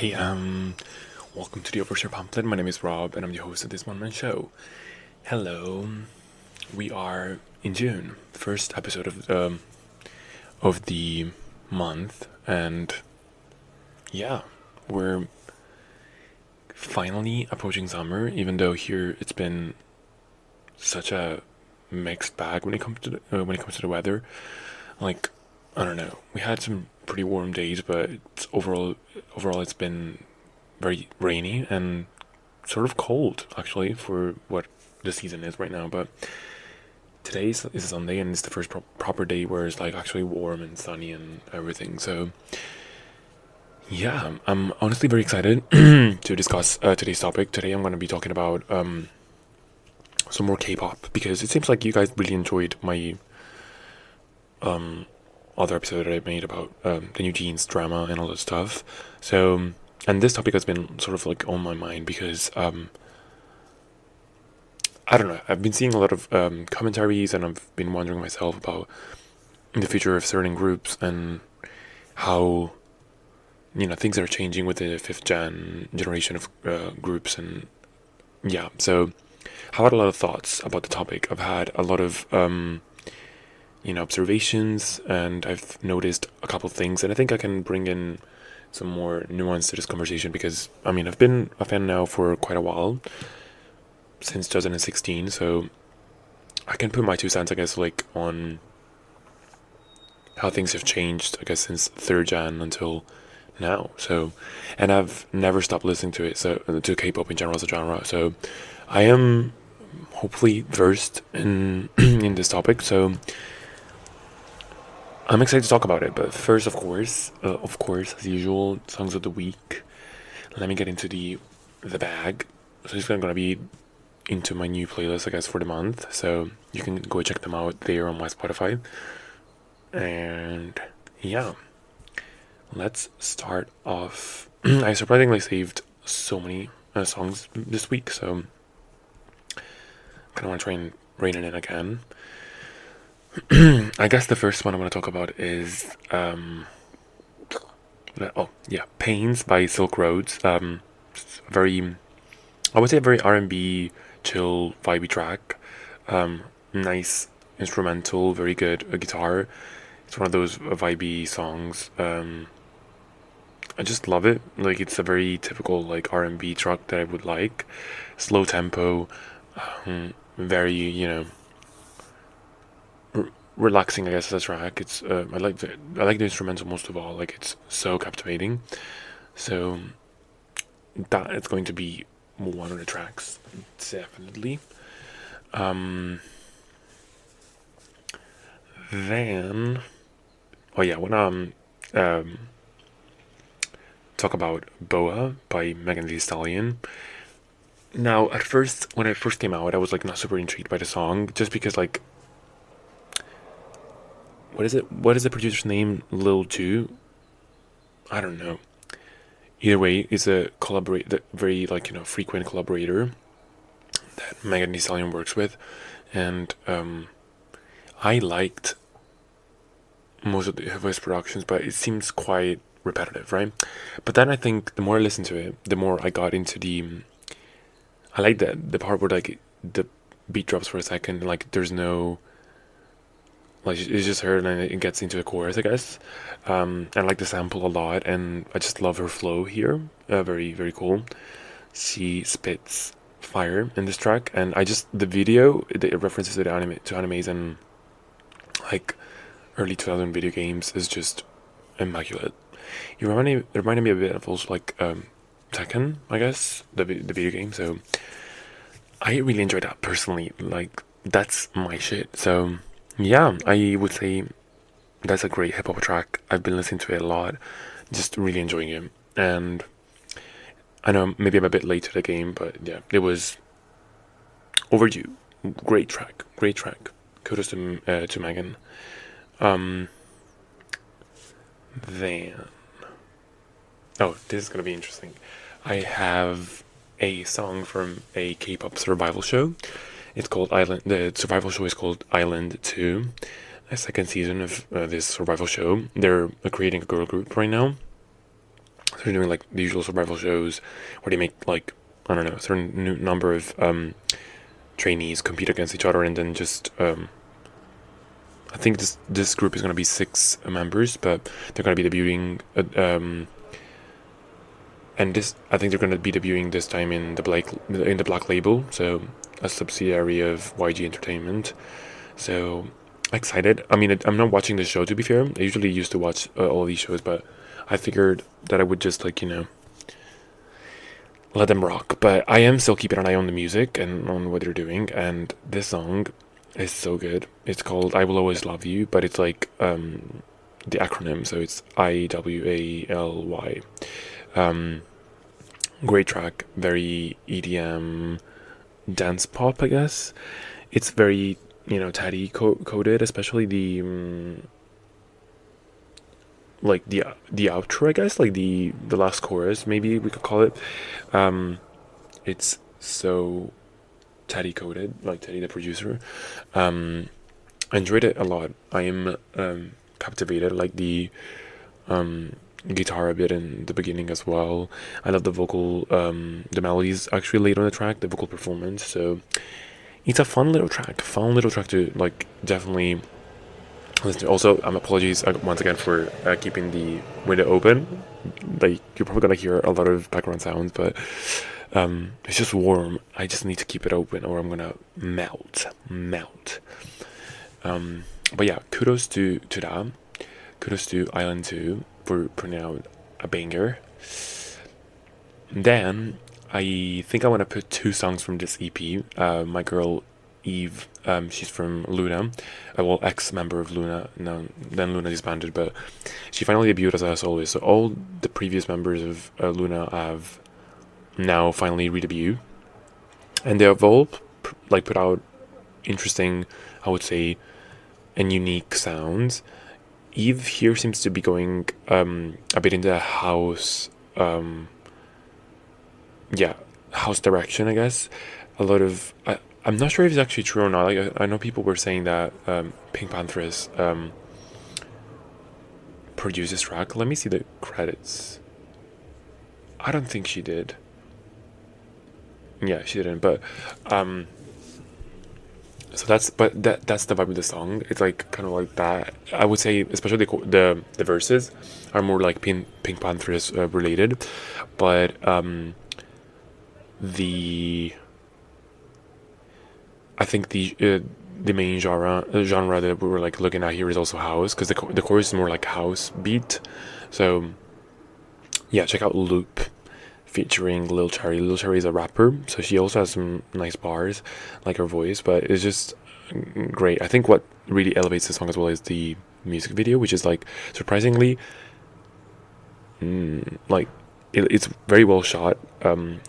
Hey, welcome to the Overshare Pamphlet. My name is Rob, and I'm the host of this one-man show. Hello, we are in June, first episode of the month, and yeah, we're finally approaching summer. Even though here it's been such a mixed bag when it comes to the weather. Like, I don't know, we had some pretty warm days, but overall it's been very rainy and sort of cold actually for what the season is right now. But today is Sunday, and it's the first proper day where it's like actually warm and sunny and everything. So yeah, I'm honestly very excited to discuss today's topic. Today I'm going to be talking about some more K-pop, because it seems like you guys really enjoyed my other episode that I made about the new jeans drama and all that stuff. So, and this topic has been sort of like on my mind because I don't know, I've been seeing a lot of commentaries, and I've been wondering myself about the future of certain groups and how things are changing with the fifth generation of groups. And yeah, so I've had a lot of thoughts about the topic. I've had a lot of observations, and I've noticed a couple of things, and I think I can bring in some more nuance to this conversation because I've been a fan now for quite a while, since 2016, so I can put my 2 cents, I guess, like on how things have changed, I guess, since third gen until now. So, and I've never stopped listening to it, so to K-pop in general as a genre. So I am hopefully versed in in this topic. So I'm excited to talk about it, but first, of course, as usual, songs of the week. Let me get into the bag. So it's gonna be into my new playlist, I guess, for the month. So you can go check them out there on my Spotify. And yeah, let's start off. I surprisingly saved so many songs this week, so kind of want to try and rein it in again. I guess the first one I want to talk about is Pains by Silk Roads. Very, I would say, a very R&B, chill, vibey track. Nice instrumental, very good guitar. It's one of those vibey songs. I just love it. Like, it's a very typical like R&B track that I would like. Slow tempo, very relaxing, I guess, as a track. It's I like the instrumental most of all. Like, it's so captivating. So that is going to be one of the tracks, definitely. Then, I wanna talk about Boa by Megan Thee Stallion. Now, at first, when it first came out, I was like not super intrigued by the song, just because like, what is it? What is the producer's name? Lil Ju? I don't know. Either way, it's a very like frequent collaborator that Megan Thee Stallion works with, and I liked most of his productions, but it seems quite repetitive, right? But then I think the more I listened to it, the more I got into I like the part where like the beat drops for a second, and like there's no, like, it's just her, and then it gets into the chorus, I guess. I like the sample a lot, and I just love her flow here. Very, very cool. She spits fire in this track, and the video, the references to animes and like early 2000 video games is just immaculate. It reminded me a bit of also like Tekken, I guess, the video game. So I really enjoyed that personally. Like, that's my shit. So yeah, I would say that's a great hip hop track. I've been listening to it a lot, just really enjoying it. And I know maybe I'm a bit late to the game, but yeah, it was overdue. Great track, great track. Kudos to Megan. Then, this is gonna be interesting. I have a song from a K-pop survival show. It's called Island. The survival show is called Island 2. A second season of this survival show. They're creating a girl group right now. So they're doing like the usual survival shows where they make like, I don't know, a certain number of trainees compete against each other, and then just I think this group is going to be 6 members, but they're going to be debuting and this, I think they're going to be debuting this time in the Black Label, so a subsidiary of YG Entertainment. So excited. I mean, I'm not watching the show, to be fair. I usually used to watch all these shows, but I figured that I would just like, let them rock. But I am still keeping an eye on the music and on what they're doing. And this song is so good. It's called "I Will Always Love You," but it's like the acronym, so it's IWALY. Great track, very EDM dance pop, I guess. It's very Teddy coded, especially the like the outro, I guess, like the last chorus, maybe we could call it. It's so Teddy coded, like Teddy the producer. I enjoyed it a lot. I am captivated, like the guitar a bit in the beginning as well. I love the vocal, the melodies actually laid on the track, the vocal performance. So it's a fun little track to like definitely listen to. Also, apologies once again for keeping the window open. Like, you're probably gonna hear a lot of background sounds, but it's just warm. I just need to keep it open or I'm gonna melt. But yeah, kudos to that. Kudos to Island 2 for putting out a banger. Then I think I want to put 2 songs from this EP. My girl Eve, she's from Luna, well, ex-member of Luna. Now then Luna disbanded, but she finally debuted as a soloist. So all the previous members of Luna have now finally re-debuted, and they have all like put out interesting, I would say, and unique sounds. Eve here seems to be going a bit into house, house direction, I guess. A lot of I'm not sure if it's actually true or not. Like, I know people were saying that Pink Panthers produced this track. Let me see the credits. I don't think she did. Yeah, she didn't. But so that's the vibe of the song. It's like kind of like that. I would say, especially the verses are more like Pink Panthers related, but I think the main genre that we were like looking at here is also house, because the chorus is more like house beat. So yeah, check out Loop featuring Lil Cherry. Lil Cherry is a rapper, so she also has some nice bars, like her voice, but it's just great. I think what really elevates the song as well is the music video, which is like surprisingly like it's very well shot.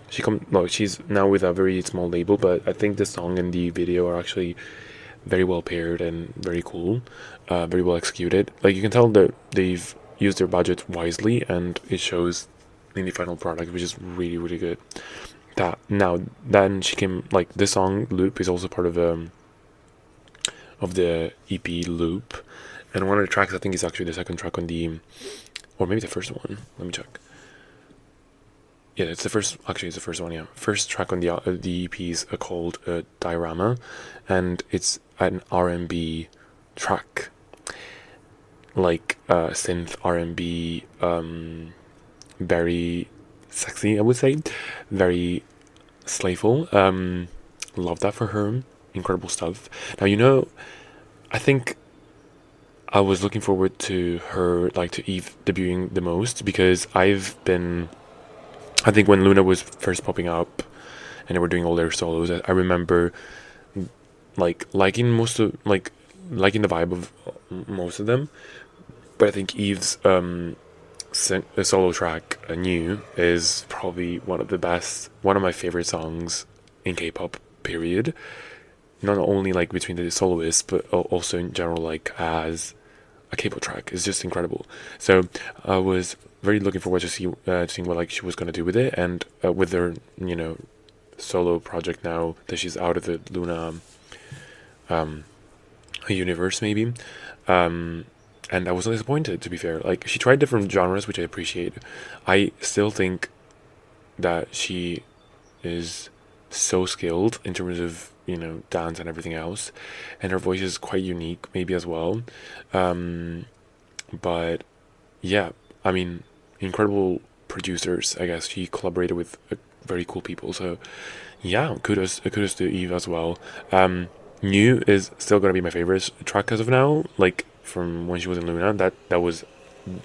She's now with a very small label, but I think the song and the video are actually very well paired and very cool, very well executed. Like, you can tell that they've used their budget wisely, and it shows in the final product, which is really, really good. Then she came, like, this song Loop is also part of the EP Loop, and one of the tracks, I think, is actually the second track on the, or maybe the first one. Let me check. Yeah, it's the first. Actually, it's the first one. Yeah, first track on the EP is called Diorama, and it's an R&B track, like synth R&B, very sexy, I would say, very slayful. Love that for her. Incredible stuff. Now, I think I was looking forward to her, like, to Eve debuting the most, because I think when Luna was first popping up and they were doing all their solos, I remember like liking the vibe of most of them. But I think Eve's solo track, New, is probably one of my favorite songs in K-pop, period. Not only like between the soloists, but also in general, like as a K-pop track. It's just incredible. So I was very looking forward to seeing what like she was gonna do with it, and with her solo project now that she's out of the Luna universe, maybe. and I wasn't disappointed, to be fair. Like, she tried different genres, which I appreciate. I still think that she is so skilled in terms of, dance and everything else, and her voice is quite unique, maybe as well. Um, but yeah, I mean, incredible producers. I guess she collaborated with very cool people. So yeah, kudos to Eve as well. New is still gonna be my favorite track as of now. Like from when she was in Luna, that was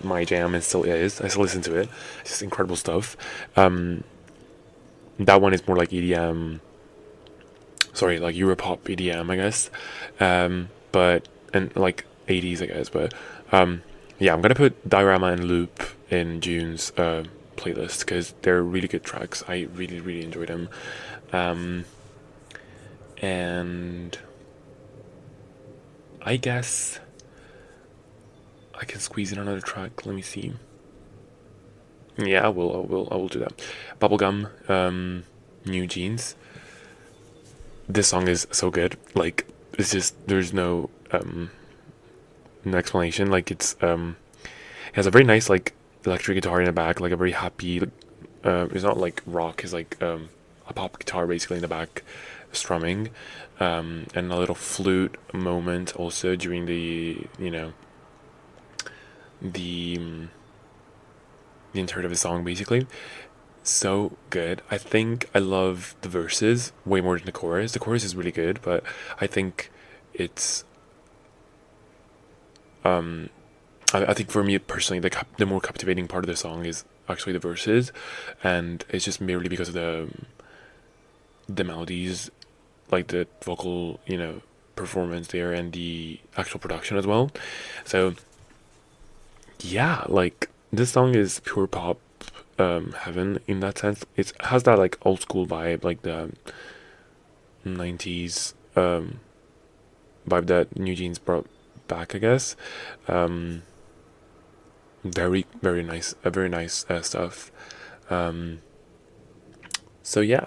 my jam and still is. I still listen to it. It's just incredible stuff. Um, that one is more like EDM. Sorry, like Europop EDM, I guess. But and like 80s, I guess. But yeah, I'm gonna put Diorama and Loop in June's playlist because they're really good tracks. I really really enjoyed them. Um, and I guess I can squeeze in another track. Let me see. Yeah, I will do that. Bubblegum, New Jeans. This song is so good. Like, it's just there's no explanation. Like, it has a very nice like electric guitar in the back, like a very happy. It's not like rock. It's like a pop guitar basically in the back, strumming, and a little flute moment also during the the entirety of the song basically. So good. I think I love the verses way more than the chorus. The chorus is really good, but I think it's um I think for me personally the more captivating part of the song is actually the verses, and it's just merely because of the melodies, like the vocal performance there and the actual production as well. So yeah, like this song is pure pop heaven in that sense. It has that like old school vibe, like the 90s vibe that New Jeans brought back, I guess. Um, very very nice, very nice stuff. Um, so yeah,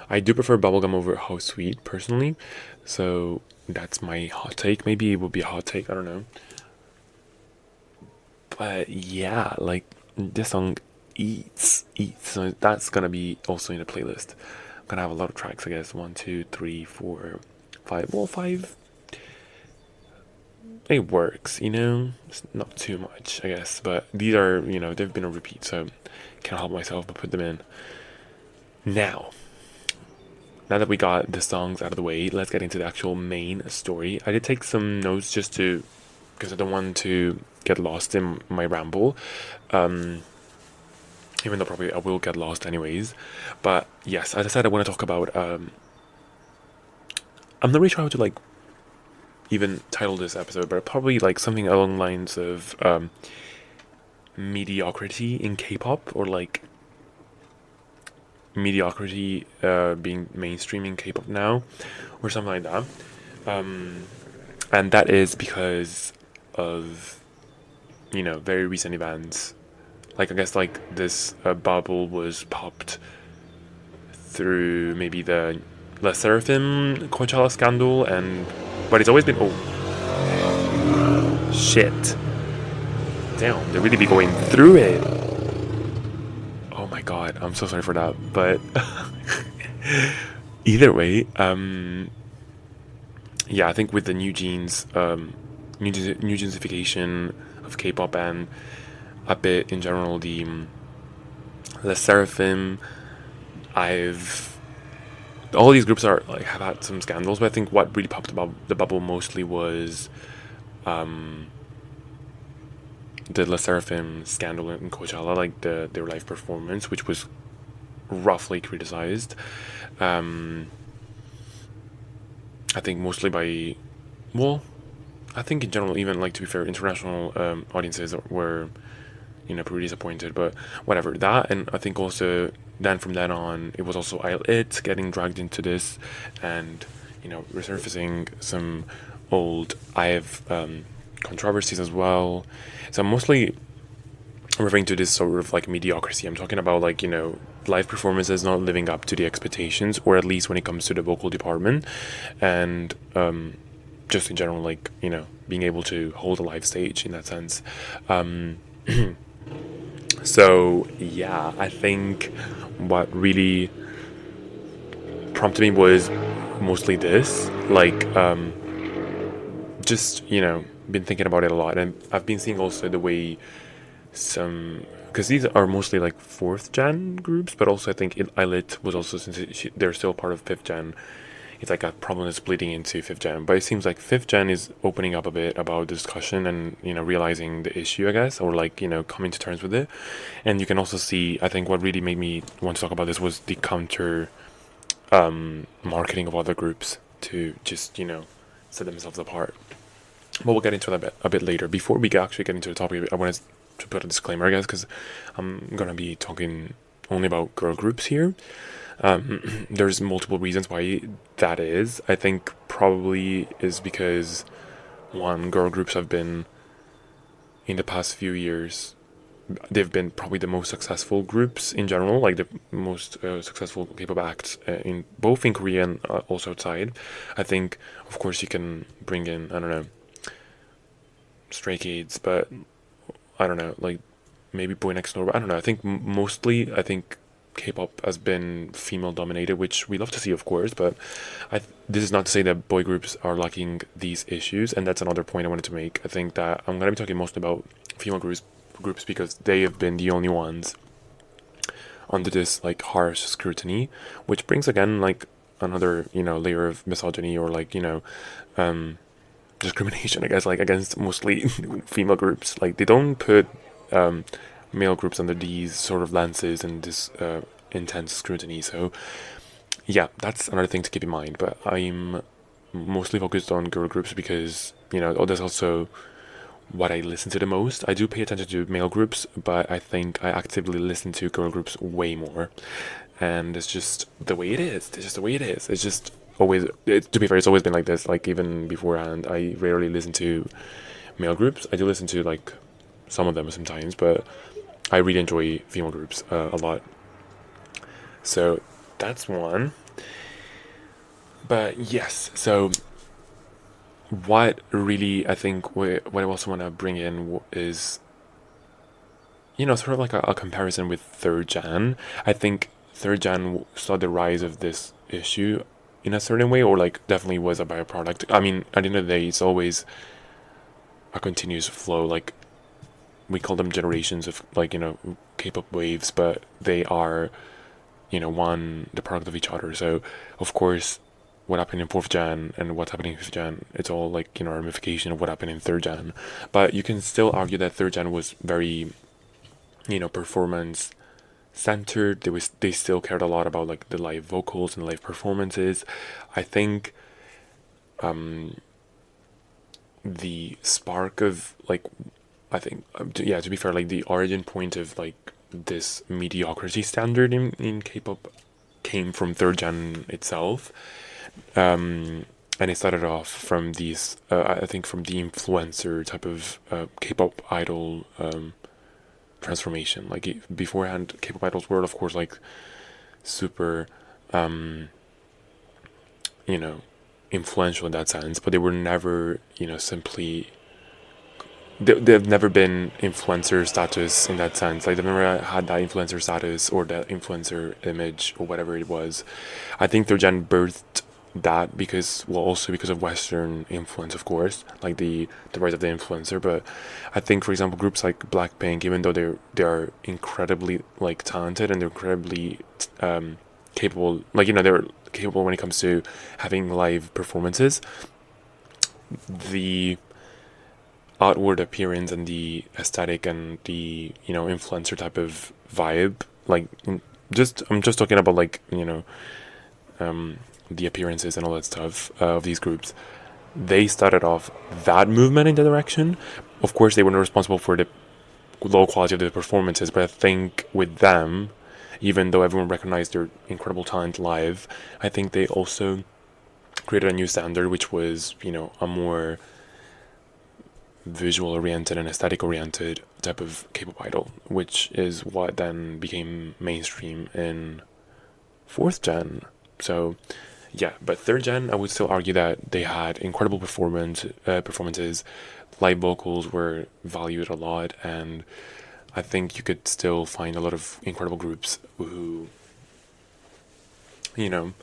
I do prefer bubblegum over How Sweet personally. So that's my hot take. Maybe it would be a hot take. I don't know. But yeah, like this song eats. So that's gonna be also in the playlist. I'm gonna have a lot of tracks, I guess. One, two, three, four, five. Well, five. It works, It's not too much, I guess. But these are, they've been a repeat, so can't help myself but put them in. Now, now that we got the songs out of the way, let's get into the actual main story. I did take some notes just to, because I don't want to get lost in my ramble. Um, Even though probably I will get lost anyways. But yes, as I said, I want to talk about. I'm not really sure how to like even title this episode, but probably like something along the lines of mediocrity in K-pop, or like mediocrity being mainstream in K-pop now, or something like that. Um, and that is because of very recent events. Like I guess like this bubble was popped through maybe the SSERAFIM Coachella scandal, but it's always been shit. Damn, they really be going through it. Oh my god, I'm so sorry for that. But either way, yeah, I think with the new jeansification of K-pop and a bit in general the Seraphim, all these groups are like have had some scandals, but I think what really popped about the bubble mostly was the La Seraphim scandal in Coachella, like their live performance, which was roughly criticized. Um, I think mostly by, well, I think in general, even like to be fair, international audiences were, pretty disappointed. But whatever that, and I think also then from then on, it was also It getting dragged into this, and resurfacing some old controversies as well. So I'm mostly referring to this sort of like mediocrity. I'm talking about like live performances not living up to the expectations, or at least when it comes to the vocal department, and just in general, like, you know, being able to hold a live stage in that sense. So yeah, I think what really prompted me was mostly this, like, just, you know, been thinking about it a lot, and I've been seeing also the way some, because these are mostly like fourth gen groups, but also I think Elit was also, since they're still part of fifth gen, it's like a problem is splitting into fifth gen. But it seems like fifth gen is opening up a bit about discussion and, you know, realizing the issue, I guess, or like, you know, coming to terms with it. And you can also see, I think what really made me want to talk about this was the counter marketing of other groups to just, you know, set themselves apart. But we'll get into that a bit later. Before we actually get into the topic, I wanted to put a disclaimer, I guess, because I'm gonna be talking only about girl groups here. There's multiple reasons why that is. I think probably is because, one, girl groups have been, in the past few years, they've been probably the most successful groups in general, like the most successful K-pop acts in both in Korea and also outside. I think, of course, you can bring in, I don't know, Stray Kids, but I don't know, like maybe Boy Next Door. But I don't know. I think mostly, I think K-pop has been female dominated, which we love to see, of course. But this is not to say that boy groups are lacking these issues, and that's another point I wanted to make. I think that I'm gonna be talking mostly about female groups because they have been the only ones under this like harsh scrutiny, which brings again like another, you know, layer of misogyny or like, you know, discrimination, I guess, like against mostly female groups. Like they don't put male groups under these sort of lenses and this intense scrutiny. So yeah, that's another thing to keep in mind. But I'm mostly focused on girl groups because, you know, there's also what I listen to the most. I do pay attention to male groups, but I think I actively listen to girl groups way more. And it's just the way it is. It's just the way it is. It's just always, to be fair, it's always been like this. Like even beforehand, I rarely listen to male groups. I do listen to like some of them sometimes, but I really enjoy female groups a lot. So that's one. But yes, so what really I think what I also want to bring in is, you know, sort of like a comparison with third gen. I think third gen saw the rise of this issue in a certain way, or like definitely was a byproduct. I mean, at the end of the day, it's always a continuous flow. Like we call them generations of like, you know, K-pop waves, but they are, you know, the product of each other. So of course, what happened in fourth gen and what's happening in fifth gen, it's all like, you know, a ramification of what happened in third gen. But you can still argue that third gen was very, you know, performance centered. They still cared a lot about like the live vocals and live performances. I think the spark of like, I think to be fair, like the origin point of like this mediocrity standard in K-pop came from third gen itself. And it started off from these, I think, from the influencer type of K-pop idol transformation. Like beforehand, K-pop idols were, of course, like super, you know, influential in that sense, but they were never, you know, simply. They've never been influencer status in that sense. Like they've never had that influencer status or that influencer image or whatever it was. I think third gen birthed that because, well, also because of Western influence, of course, like the rise of the influencer. But I think, for example, groups like Blackpink, even though they are incredibly like talented and they're incredibly capable, like, you know, they're capable when it comes to having live performances, the outward appearance and the aesthetic and the, you know, influencer type of vibe, like I'm just talking about like, you know, the appearances and all that stuff of these groups. They started off that movement in the direction. Of course, they weren't responsible for the low quality of the performances, but I think with them, even though everyone recognized their incredible talent live, I think they also created a new standard, which was, you know, a more visual oriented and aesthetic oriented type of K-pop idol, which is what then became mainstream in fourth gen. So yeah, but third gen, I would still argue that they had incredible performances. Live vocals were valued a lot, and I think you could still find a lot of incredible groups who, you know,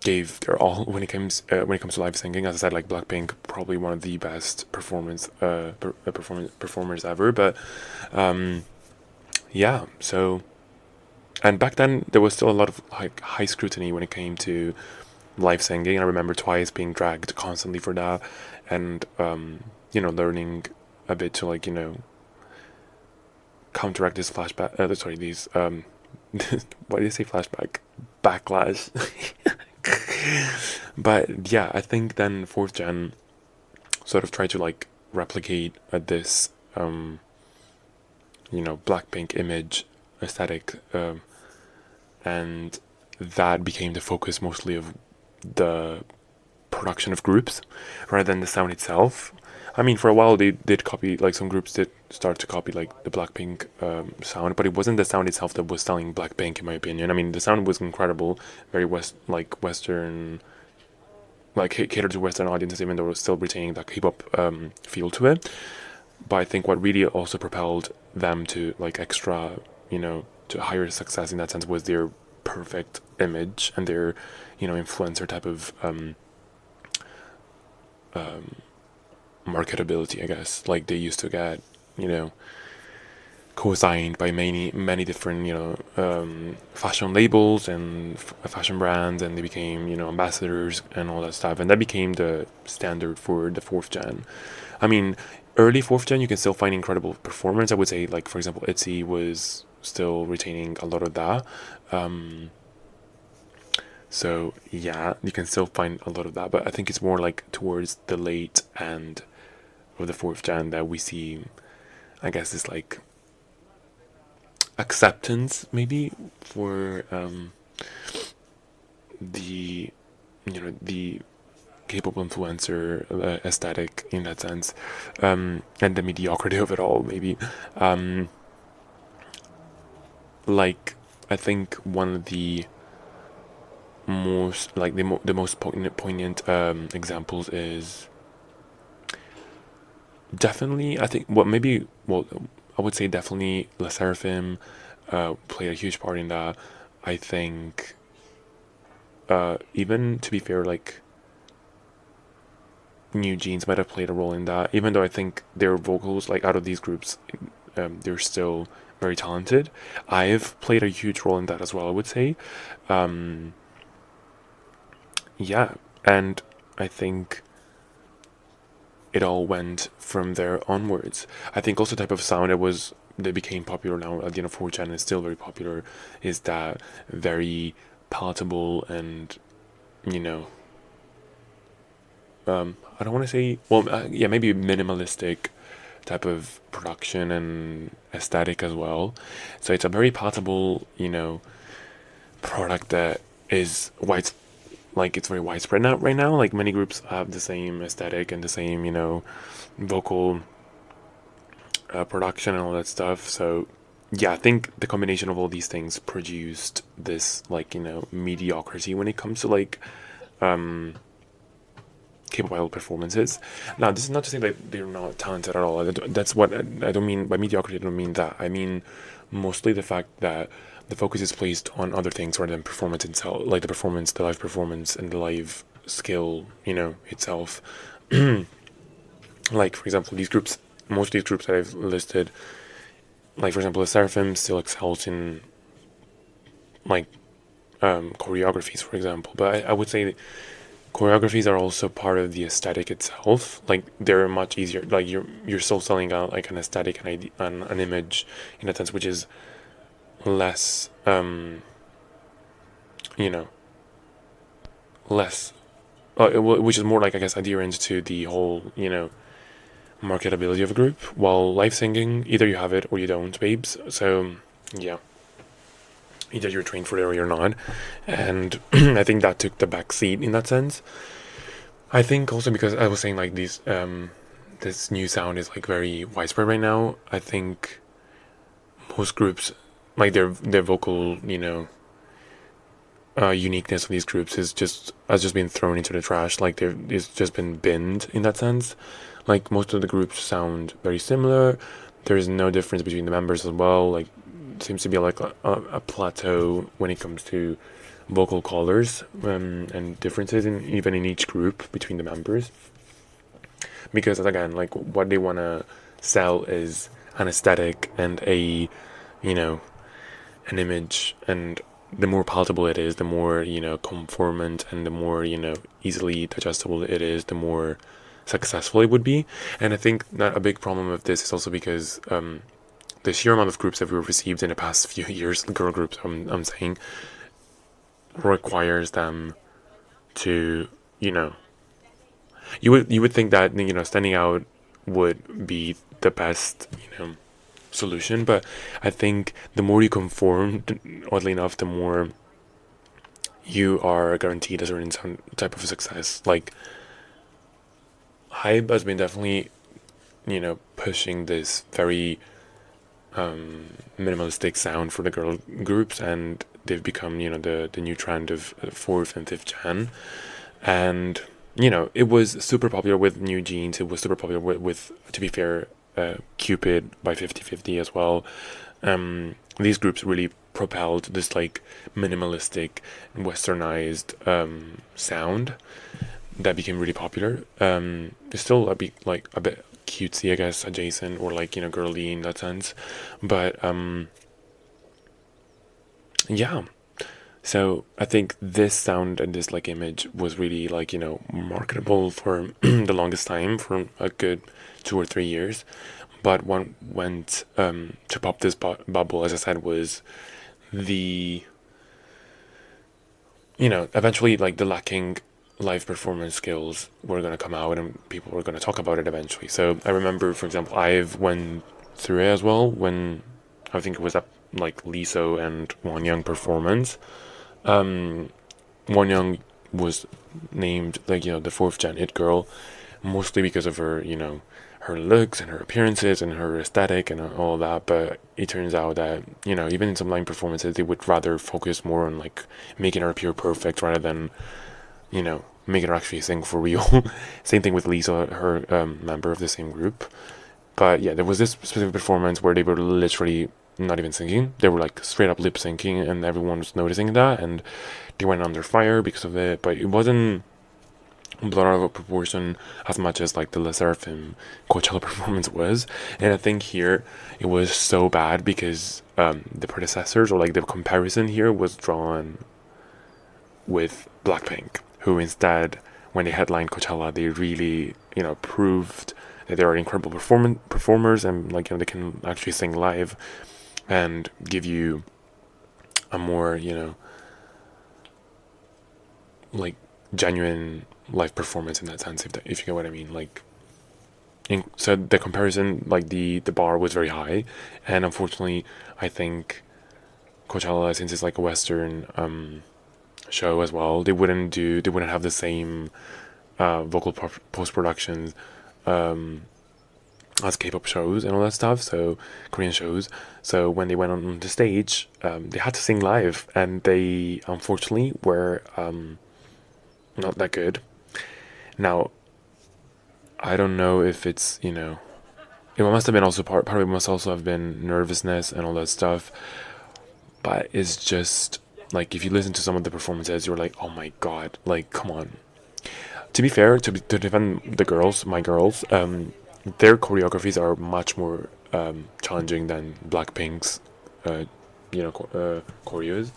gave their all when it comes to live singing. As I said, like Blackpink, probably one of the best performers ever. But yeah, so, and back then there was still a lot of like high scrutiny when it came to live singing. I remember Twice being dragged constantly for that, and learning a bit to like counteract this flashback. Sorry, these why do you say flashback? Backlash. But yeah, I think then fourth gen sort of tried to like replicate this Blackpink image aesthetic, and that became the focus mostly of the production of groups rather than the sound itself. I mean, for a while they did copy, like some groups did start to copy like the Blackpink sound, but it wasn't the sound itself that was selling Blackpink, in my opinion. I mean, the sound was incredible, very Western, like catered to Western audiences, even though it was still retaining that K-pop feel to it. But I think what really also propelled them to like extra, to higher success in that sense was their perfect image and their, influencer type of marketability, I guess. Like they used to get, co-signed by many different, fashion labels and fashion brands, and they became, ambassadors and all that stuff, and that became the standard for the fourth gen. I mean, early fourth gen, you can still find incredible performance. I would say, like for example, ITZY was still retaining a lot of that. So yeah, you can still find a lot of that, but I think it's more like towards the late end of the fourth gen that we see, I guess, this like acceptance maybe for the the K-pop influencer aesthetic in that sense, and the mediocrity of it all maybe. Like I think one of the most like the most poignant examples is definitely, I think, I would say definitely SSERAFIM played a huge part in that. I think even to be fair, like New Jeans might have played a role in that, even though I think their vocals, like out of these groups, they're still very talented. I've played a huge role in that as well, I would say. Yeah, and I think it all went from there onwards. I think also type of sound that became popular now at the end of 4chan and is still very popular is that very palatable and, you know, I don't want to say, well, yeah, maybe minimalistic type of production and aesthetic as well. So it's a very palatable, product that is it's very widespread now right now. Like many groups have the same aesthetic and the same, vocal production and all that stuff. So yeah, I think the combination of all these things produced this mediocrity when it comes to K-pop idol performances. Now, this is not to say that they're not talented at all. That's what I don't mean by mediocrity. I don't mean that. I mean mostly the fact that the focus is placed on other things rather than performance itself, like the live performance, and the live skill, itself. Like, for example, most of these groups that I've listed, like, for example, the SSERAFIM still excels in, choreographies, for example. But I would say choreographies are also part of the aesthetic itself. Like, they're much easier. Like, you're still selling out, like, an aesthetic, an image, in a sense, which is less, less, which is more like, I guess, adherent to the whole, marketability of a group. While live singing, either you have it or you don't, babes. So, yeah. Either you're trained for it or you're not. And I think that took the back seat in that sense. I think also because I was saying, like, this new sound is, like, very widespread right now. I think most groups, like, their vocal, uniqueness of these groups has just been thrown into the trash. Like it's just been binned in that sense. Like most of the groups sound very similar. There's no difference between the members as well. Like seems to be like a plateau when it comes to vocal colors, and differences even in each group between the members. Because again, like what they want to sell is an aesthetic and you know, an image, and the more palatable it is, the more, conformant, and the more, easily digestible it is, the more successful it would be. And I think that a big problem of this is also because the sheer amount of groups that we've received in the past few years, girl groups, I'm saying, requires them to, you would think that, standing out would be the best, solution. But I think the more you conform, oddly enough, the more you are guaranteed a certain type of success. Like Hype has been definitely, pushing this very minimalistic sound for the girl groups, and they've become, the new trend of fourth and fifth gen. And it was super popular with New Jeans. It was super popular with to be fair, Cupid by 50/50 as well. These groups really propelled this like minimalistic, westernized sound that became really popular. It's still a bit cutesy, I guess, adjacent, or like, girly in that sense. But yeah. So I think this sound and this like image was really like, marketable for the longest time, for a good 2 or 3 years. But what went to pop this bubble, as I said, was the, eventually like the lacking live performance skills were going to come out, and people were going to talk about it eventually. So I remember, for example, I've went through it as well when I think it was at like Liso and Wonyoung performance. Wonyoung was named like, the fourth gen it girl, mostly because of her, her looks and her appearances and her aesthetic and all that. But it turns out that, even in some live performances, they would rather focus more on like making her appear perfect rather than, making her actually sing for real. Same thing with Lisa, her member of the same group. But yeah, there was this specific performance where they were literally not even singing. They were like straight up lip syncing, and everyone was noticing that, and they went under fire because of it. But it wasn't blown out of proportion as much as like the SSERAFIM Coachella performance was. And I think here it was so bad because the predecessors, or like the comparison here, was drawn with Blackpink, who instead, when they headlined Coachella, they really, proved that they are incredible performers, and like, they can actually sing live and give you a more, like genuine live performance in that sense, if you get what I mean. Like, so the comparison, like the bar was very high, and unfortunately, I think Coachella, since it's like a Western show as well, they wouldn't have the same vocal post productions as K-pop shows and all that stuff, so Korean shows. So when they went on the stage, they had to sing live, and they unfortunately were not that good. Now, I don't know if it's, it must have been also part of it must also have been nervousness and all that stuff. But it's just like, if you listen to some of the performances, you're like, oh my god, like, come on. To be fair, to defend the girls, my girls, their choreographies are much more challenging than Blackpink's, choreos.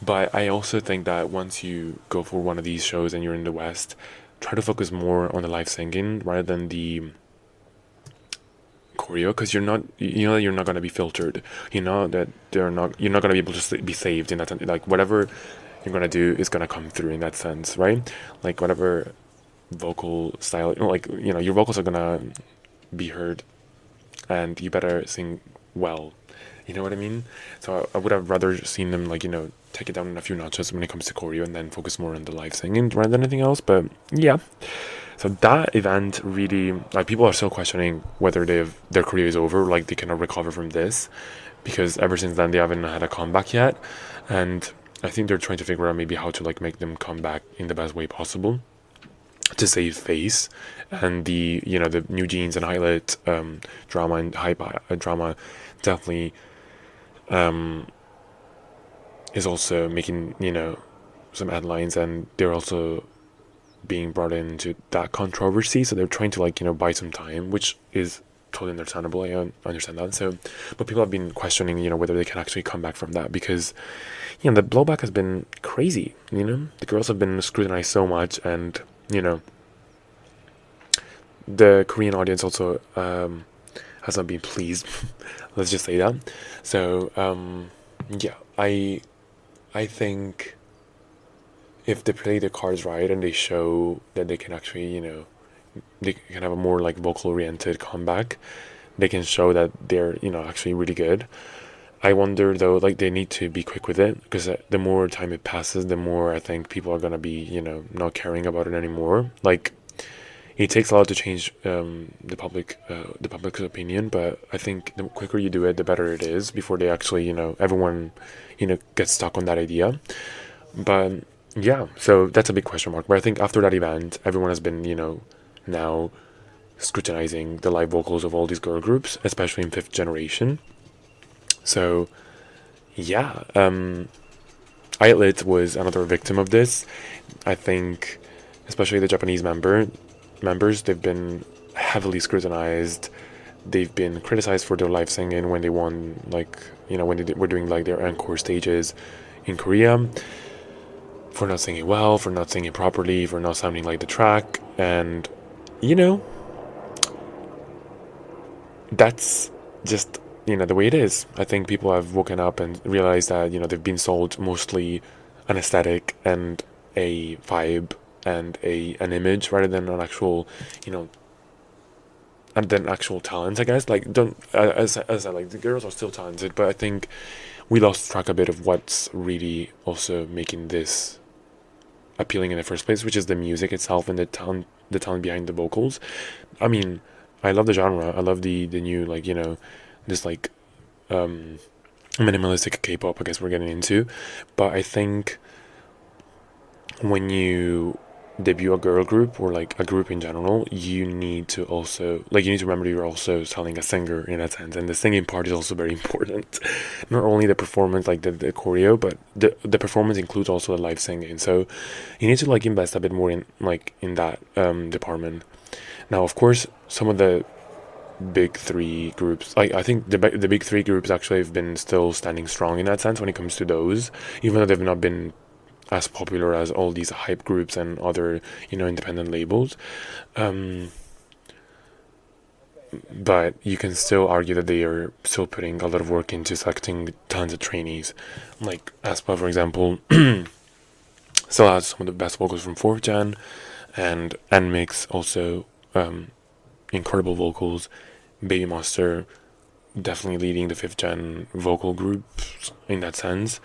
But I also think that once you go for one of these shows and you're in the West, try to focus more on the live singing rather than the choreo, because you're not going to be filtered. That you're not going to be able to be saved in that. Like, whatever you're going to do is going to come through in that sense, right? Like, whatever vocal style, like, your vocals are going to be heard, and you better sing well. You know what I mean? So I would have rather seen them, like, take it down a few notches when it comes to choreo, and then focus more on the live singing rather than anything else. But yeah, so that event really, like, people are still questioning whether their career is over, like they cannot recover from this, because ever since then they haven't had a comeback yet. And I think they're trying to figure out maybe how to like make them come back in the best way possible to save face. And the the new jeans and highlight drama and hype drama definitely is also making some headlines, and they're also being brought into that controversy, so they're trying to like buy some time, which is totally understandable. I understand that. So but people have been questioning whether they can actually come back from that, because the blowback has been crazy. The girls have been scrutinized so much, and the Korean audience also has not been pleased. Let's just say that. So yeah, I think if they play the cards right and they show that they can actually they can have a more like vocal oriented comeback, they can show that they're actually really good. I wonder though, like they need to be quick with it, because the more time it passes, the more I think people are gonna be not caring about it anymore. Like it takes a lot to change the public's opinion, but I think the quicker you do it, the better it is, before they actually everyone gets stuck on that idea. But yeah, so that's a big question mark. But I think after that event, everyone has been now scrutinizing the live vocals of all these girl groups, especially in fifth generation. So yeah, Islet was another victim of this. I think especially the Japanese members, they've been heavily scrutinized. They've been criticized for their live singing when they won, like when they were doing like their encore stages in Korea, for not singing well, for not singing properly, for not sounding like the track. And that's just the way it is. I think people have woken up and realized that they've been sold mostly an aesthetic and a vibe and an image, rather than an actual and then actual talent, I guess. Like, don't as I like, the girls are still talented, but I think we lost track a bit of what's really also making this appealing in the first place, which is the music itself and the talent behind the vocals. I mean, I love the genre. I love the new, like this like minimalistic K-pop, I guess we're getting into. But I think when you debut a girl group, or like a group in general, you need to also remember you're also selling a singer in that sense, and the singing part is also very important. Not only the performance, like the choreo, but the performance includes also the live singing. So you need to like invest a bit more in that department. Now, of course, some of the big three groups, I think the big three groups actually have been still standing strong in that sense when it comes to those, even though they've not been as popular as all these hype groups and other independent labels. But you can still argue that they are still putting a lot of work into selecting talented trainees, like aespa, for example. Still has some of the best vocals from 4th gen, and NMIX also incredible vocals. Baby Monster definitely leading the 5th gen vocal groups in that sense.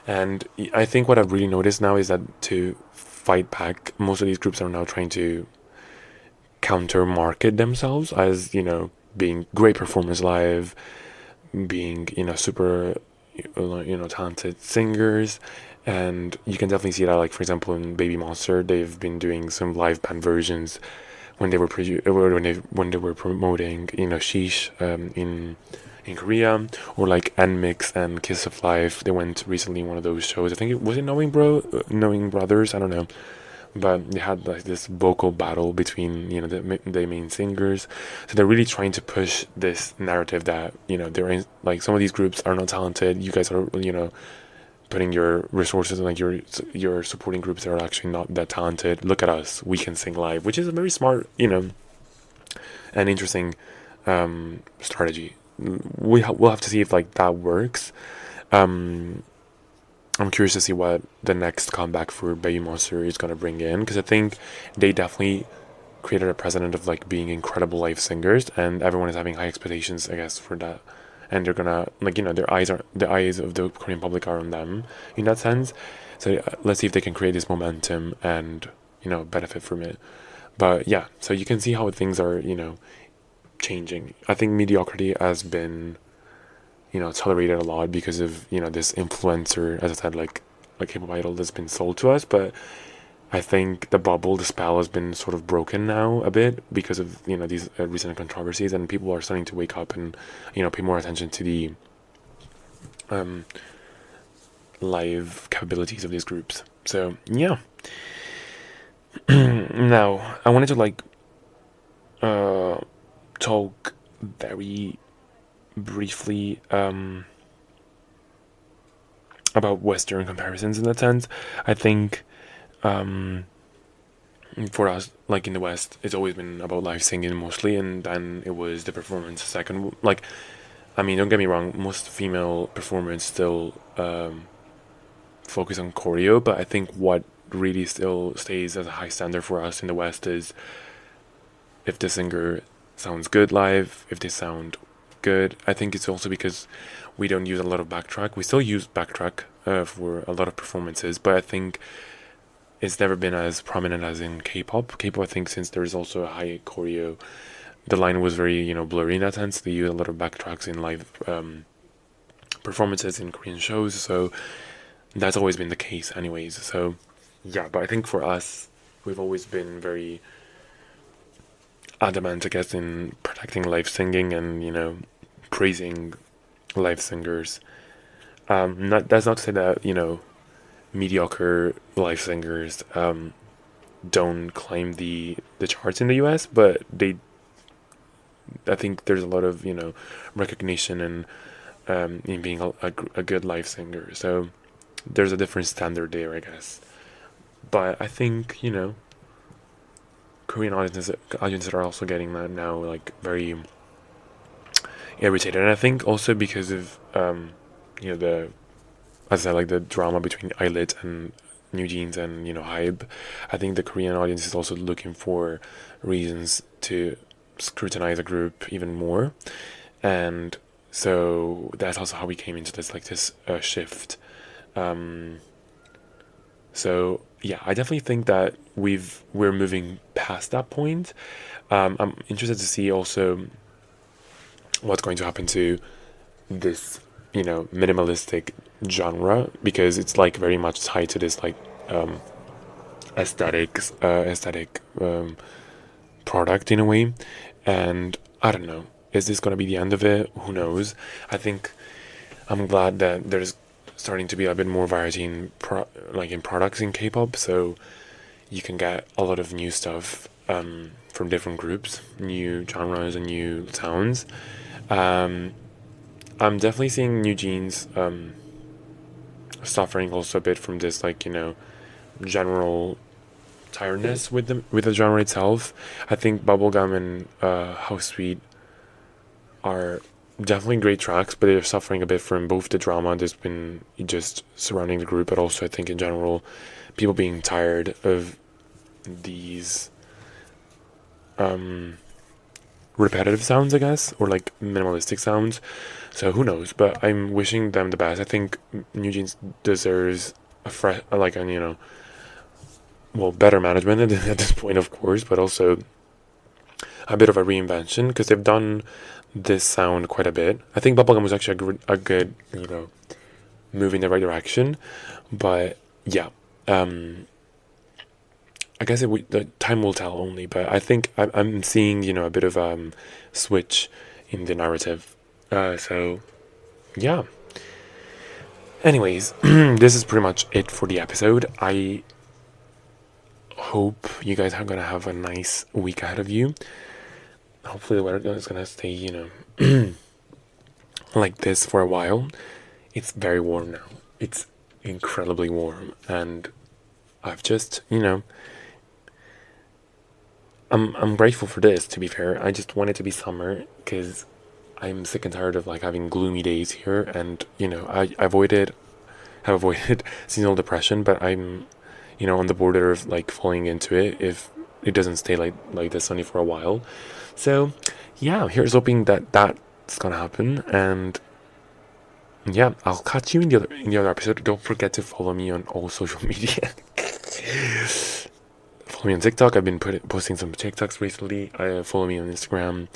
And I think what I've really noticed now is that to fight back, most of these groups are now trying to counter market themselves as being great performers live, being super talented singers. And you can definitely see that, like for example in Baby Monster, they've been doing some live band versions when they were promoting Sheesh in Korea, or like NMIX and Kiss of Life. They went recently in one of those shows. I think it was Knowing Brothers. I don't know, but they had like this vocal battle between the main singers. So they're really trying to push this narrative that they're in, like, some of these groups are not talented. You guys are putting your resources and like your supporting groups that are actually not that talented. Look at us, we can sing live, which is a very smart and interesting strategy. We'll have to see if like that works. I'm curious to see what the next comeback for Baby Monster is gonna bring in, because I think they definitely created a precedent of like being incredible live singers, and everyone is having high expectations, I guess, for that. And they're gonna the eyes of the Korean public are on them in that sense. So let's see if they can create this momentum and benefit from it. But yeah, so you can see how things are changing. I think Mediocrity has been tolerated a lot because of this influencer, as I said, like a K-pop idol that's been sold to us, but I think the bubble, the spell has been sort of broken now a bit because of these recent controversies, and people are starting to wake up and pay more attention to the live capabilities of these groups. So yeah. Now I wanted to talk very briefly about Western comparisons in that sense. I think for us, like in the West, it's always been about live singing mostly, and then it was the performance second. Like, I mean, don't get me wrong, most female performers still focus on choreo, but I think what really still stays as a high standard for us in the West is if the singer sounds good live, if they sound good. I think it's also because we don't use a lot of backtrack. We still use backtrack for a lot of performances, but I think it's never been as prominent as in K-pop. K-pop, I think, since there's also a high choreo, the line was very, blurry in that sense. They use a lot of backtracks in live performances in Korean shows, so that's always been the case anyways. So yeah, but I think for us, we've always been very adamant, I guess, in protecting live singing and, praising live singers. That's not to say that, mediocre live singers don't climb the charts in the US, but I think there's a lot of recognition and in being a good live singer. So there's a different standard there, I guess. But I think Korean audiences are also getting that now, like very irritated, and I think also because of the, as I like, the drama between Islet and New Jeans and Hybe. I think the Korean audience is also looking for reasons to scrutinize a group even more, and so that's also how we came into this shift. So yeah, I definitely think that we're moving past that point. I'm interested to see also what's going to happen to this minimalistic genre, because it's like very much tied to this aesthetic product in a way. And I don't know, is this going to be the end of it? Who knows? I think I'm glad that there's starting to be a bit more variety in products in K-pop, so you can get a lot of new stuff from different groups, new genres and new sounds. I'm definitely seeing New Jeans suffering also a bit from this general tiredness with the genre itself. I think Bubblegum and How Sweet are definitely great tracks, but they're suffering a bit from both the drama that's been just surrounding the group, but also I think in general people being tired of these repetitive sounds, I guess, or like minimalistic sounds. So who knows? But I'm wishing them the best. I think New Jeans deserves a fresh, better management at this point, of course, but also a bit of a reinvention, because they've done this sound quite a bit. I think Bubblegum was actually a good move in the right direction, but yeah, I guess the time will tell only. But I think I'm seeing a bit of switch in the narrative. So yeah. Anyways, this is pretty much it for the episode. I hope you guys are gonna have a nice week ahead of you. Hopefully the weather is gonna stay, like this for a while. It's very warm now. It's incredibly warm, and I've just, I'm grateful for this, to be fair. I just want it to be summer, because I'm sick and tired of having gloomy days here, and I have avoided seasonal depression, but I'm on the border of falling into it if it doesn't stay like this only for a while. So yeah, here's hoping that that's gonna happen, and yeah, I'll catch you in the other episode. Don't forget to follow me on all social media. Follow me on TikTok. I've been posting some TikToks recently. Follow me on Instagram.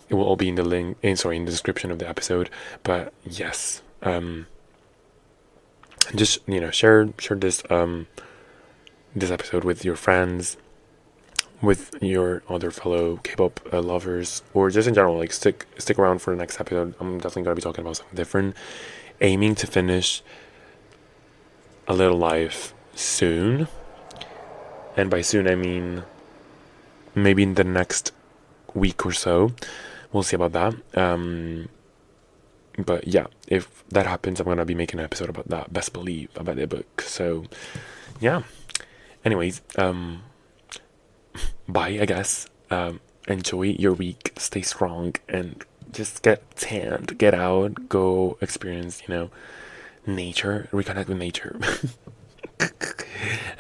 It will all be in the description of the episode. But yes, And just, share this episode with your friends, with your other fellow K-pop lovers, or just in general. Like, stick around for the next episode. I'm definitely gonna be talking about something different, aiming to finish A Little Life soon. And by soon I mean maybe in the next week or so. We'll see about that. But yeah, if that happens, I'm gonna be making an episode about that. Best believe, about the book. So yeah. Anyways, bye, I guess. Enjoy your week, stay strong, and just get tanned, get out, go experience, nature, reconnect with nature.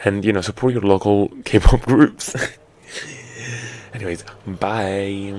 And, support your local K-pop groups. Anyways, bye.